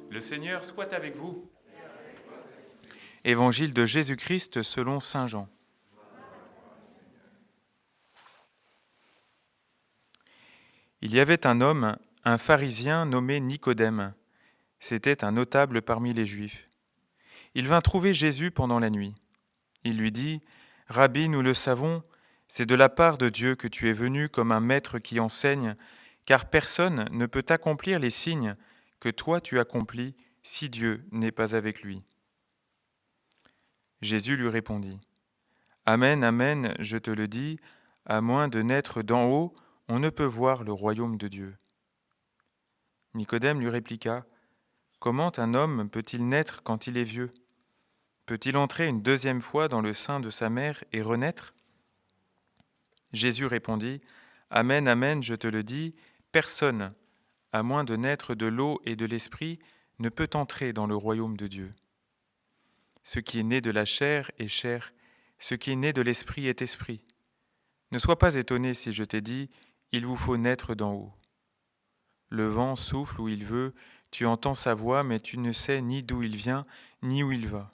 Le Seigneur soit avec vous. Évangile de Jésus-Christ selon saint Jean. Il y avait un homme, un pharisien nommé Nicodème. C'était un notable parmi les Juifs. Il vint trouver Jésus pendant la nuit. Il lui dit : « Rabbi, nous le savons, c'est de la part de Dieu que tu es venu comme un maître qui enseigne, car personne ne peut accomplir les signes que toi tu accomplis si Dieu n'est pas avec lui. » Jésus lui répondit : « Amen, amen, je te le dis, à moins de naître d'en haut, on ne peut voir le royaume de Dieu. » Nicodème lui répliqua : « Comment un homme peut-il naître quand il est vieux ? Peut-il entrer une deuxième fois dans le sein de sa mère et renaître ? » Jésus répondit : « Amen, amen, je te le dis, personne, à moins de naître de l'eau et de l'esprit, ne peut entrer dans le royaume de Dieu. Ce qui est né de la chair est chair, ce qui est né de l'esprit est esprit. Ne sois pas étonné si je t'ai dit, il vous faut naître d'en haut. Le vent souffle où il veut, tu entends sa voix, mais tu ne sais ni d'où il vient, ni où il va.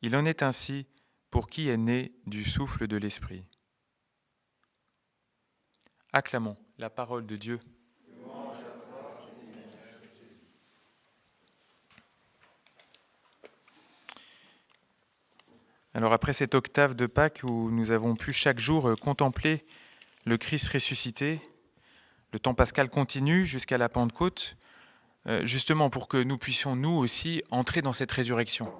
Il en est ainsi pour qui est né du souffle de l'esprit. » Acclamons la parole de Dieu. Alors après cette octave de Pâques où nous avons pu chaque jour contempler le Christ ressuscité, le temps pascal continue jusqu'à la Pentecôte, justement pour que nous puissions nous aussi entrer dans cette résurrection.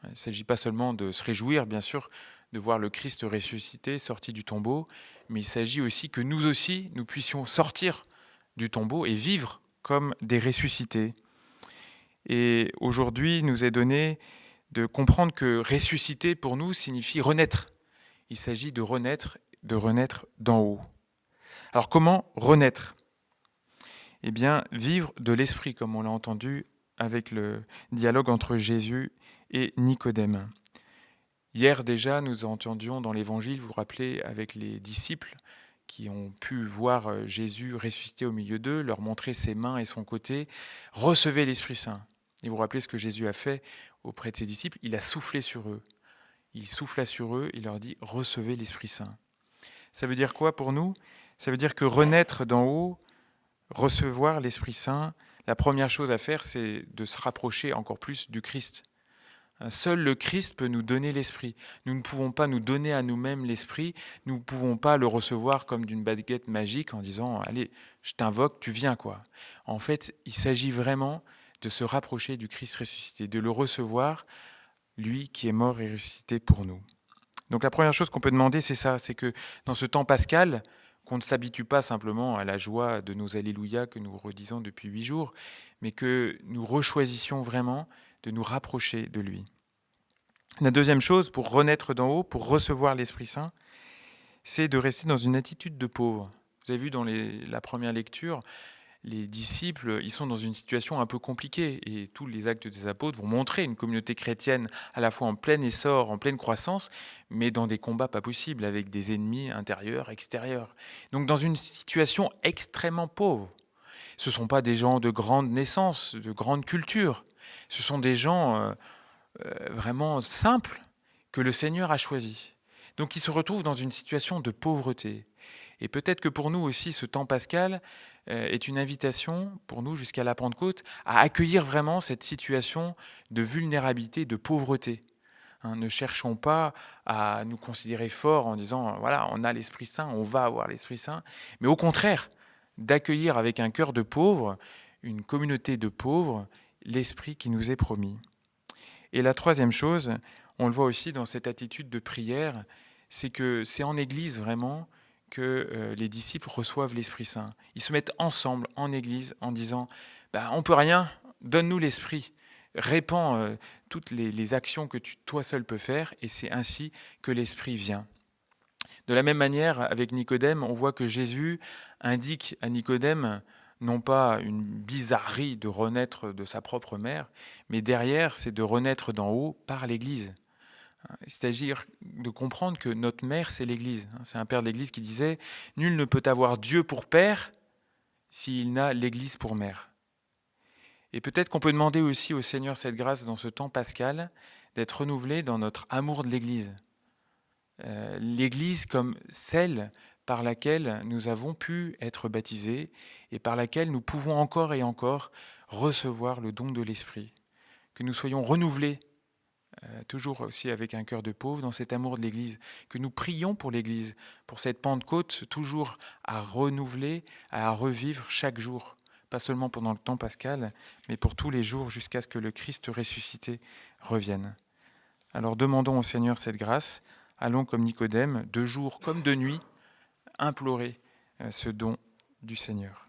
Il ne s'agit pas seulement de se réjouir, bien sûr, de voir le Christ ressuscité, sorti du tombeau, mais il s'agit aussi que nous aussi, nous puissions sortir du tombeau et vivre comme des ressuscités. Et aujourd'hui, il nous est donné de comprendre que ressusciter pour nous signifie renaître. Il s'agit de renaître d'en haut. Alors comment renaître ? Eh bien, vivre de l'esprit, comme on l'a entendu avec le dialogue entre Jésus et Nicodème. Hier déjà, nous entendions dans l'Évangile, vous vous rappelez, avec les disciples qui ont pu voir Jésus ressuscité au milieu d'eux, leur montrer ses mains et son côté, recevez l'Esprit Saint. Et vous vous rappelez ce que Jésus a fait auprès de ses disciples, il a soufflé sur eux. Il souffla sur eux, il leur dit « Recevez l'Esprit Saint ». Ça veut dire quoi pour nous ? Ça veut dire que renaître d'en haut, recevoir l'Esprit Saint, la première chose à faire, c'est de se rapprocher encore plus du Christ. Seul le Christ peut nous donner l'Esprit. Nous ne pouvons pas nous donner à nous-mêmes l'Esprit, nous ne pouvons pas le recevoir comme d'une baguette magique en disant « Allez, je t'invoque, tu viens ». En fait, il s'agit vraiment de se rapprocher du Christ ressuscité, de le recevoir, lui qui est mort et ressuscité pour nous. Donc la première chose qu'on peut demander, c'est ça, c'est que dans ce temps pascal, qu'on ne s'habitue pas simplement à la joie de nos alléluia que nous redisons depuis 8 jours, mais que nous rechoisissions vraiment de nous rapprocher de lui. La deuxième chose, pour renaître d'en haut, pour recevoir l'Esprit Saint, c'est de rester dans une attitude de pauvre. Vous avez vu dans la première lecture, les disciples, ils sont dans une situation un peu compliquée et tous les actes des apôtres vont montrer une communauté chrétienne à la fois en plein essor, en pleine croissance, mais dans des combats pas possibles avec des ennemis intérieurs, extérieurs. Donc dans une situation extrêmement pauvre. Ce ne sont pas des gens de grande naissance, de grande culture. Ce sont des gens vraiment simples que le Seigneur a choisis. Donc ils se retrouvent dans une situation de pauvreté. Et peut-être que pour nous aussi, ce temps pascal est une invitation pour nous jusqu'à la Pentecôte à accueillir vraiment cette situation de vulnérabilité, de pauvreté. Ne cherchons pas à nous considérer forts en disant, voilà, on a l'Esprit Saint, on va avoir l'Esprit Saint, mais au contraire, d'accueillir avec un cœur de pauvres, une communauté de pauvres, l'Esprit qui nous est promis. Et la troisième chose, on le voit aussi dans cette attitude de prière, c'est que c'est en Église vraiment que les disciples reçoivent l'Esprit Saint. Ils se mettent ensemble en Église en disant « on ne peut rien, donne-nous l'Esprit, répands toutes les actions que toi seul peux faire » et c'est ainsi que l'Esprit vient. De la même manière, avec Nicodème, on voit que Jésus indique à Nicodème non pas une bizarrerie de renaître de sa propre mère, mais derrière, c'est de renaître d'en haut par l'Église. C'est-à-dire de comprendre que notre mère, c'est l'Église. C'est un père de l'Église qui disait « Nul ne peut avoir Dieu pour père s'il n'a l'Église pour mère ». Et peut-être qu'on peut demander aussi au Seigneur cette grâce dans ce temps pascal, d'être renouvelé dans notre amour de l'Église. L'Église comme celle par laquelle nous avons pu être baptisés et par laquelle nous pouvons encore et encore recevoir le don de l'Esprit. Que nous soyons renouvelés, toujours aussi avec un cœur de pauvre, dans cet amour de l'Église. Que nous prions pour l'Église, pour cette Pentecôte toujours à renouveler, à revivre chaque jour. Pas seulement pendant le temps pascal, mais pour tous les jours jusqu'à ce que le Christ ressuscité revienne. Alors demandons au Seigneur cette grâce. Allons comme Nicodème, de jour comme de nuit, implorer ce don du Seigneur.